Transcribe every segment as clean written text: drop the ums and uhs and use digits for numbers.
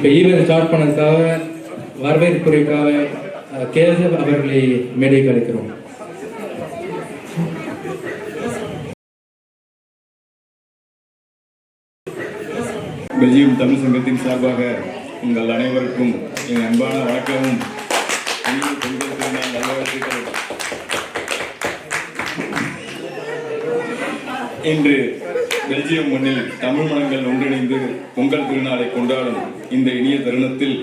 இப்போ event start பண்ணதுக்காக வரவேற்புரைக்காக கேசவ் அவர்களை மேடைக்கு அழைக்கிறோம். பெல்ஜியம் தமிழ் சங்கத்தின் சார்பாக உங்கள் அனைவருக்கும் என் அன்பான வணக்கமும் நல்வாழ்த்துக்கள். இன்று பெல்ஜியம் மண்ணில் தமிழ் மனங்கள் ஒன்றிணைந்து பொங்கல் திருநாளை கொண்டாடும் இந்த இனிய தருணத்தில்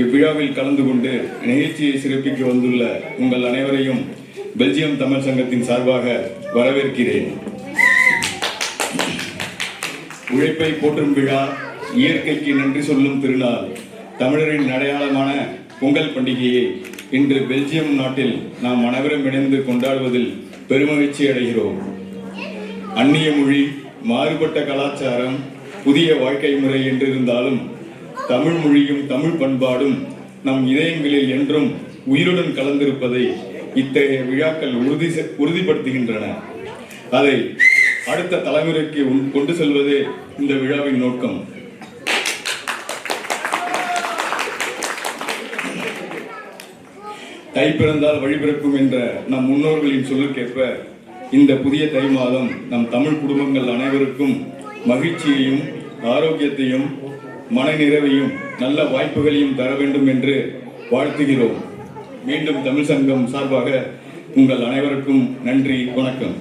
இவ்விழாவில் கலந்து கொண்டு நிகழ்ச்சியை சிறப்பிக்க வந்துள்ள உங்கள் அனைவரையும் பெல்ஜியம் தமிழ் சங்கத்தின் சார்பாக வரவேற்கிறேன். உழைப்பை போற்றும் விழா, இயற்கைக்கு நன்றி சொல்லும் திருநாள், தமிழரின் அடையாளமான பொங்கல் பண்டிகையை இன்று பெல்ஜியம் நாட்டில் நாம் அனைவரும் இணைந்து கொண்டாடுவதில் பெருமகிழ்ச்சி அடைகிறோம். அந்நிய மொழி, மாறுபட்ட கலாச்சாரம், புதிய வாழ்க்கை முறை என்றிருந்தாலும் தமிழ் மொழியும் தமிழ் பண்பாடும் நம் இதயங்களில் என்றும் உயிருடன் கலந்திருப்பதை இத்தகைய விழாக்கள் உறுதிப்படுத்துகின்றன. அதை அடுத்த தலைமுறைக்கு கொண்டு செல்வதே இந்த விழாவின் நோக்கம். தை பிறந்தால் வழி பிறக்கும் என்ற நம் முன்னோர்களின் சொல்லுக்கேற்ப இந்த புதிய தை மாதம் நம் தமிழ் குடும்பங்கள் அனைவருக்கும் மகிழ்ச்சியையும் ஆரோக்கியத்தையும் மனநிறைவையும் நல்ல வாய்ப்புகளையும் தர வேண்டும் என்று வாழ்த்துகிறோம். மீண்டும் தமிழ் சங்கம் சார்பாக உங்கள் அனைவருக்கும் நன்றி, வணக்கம்.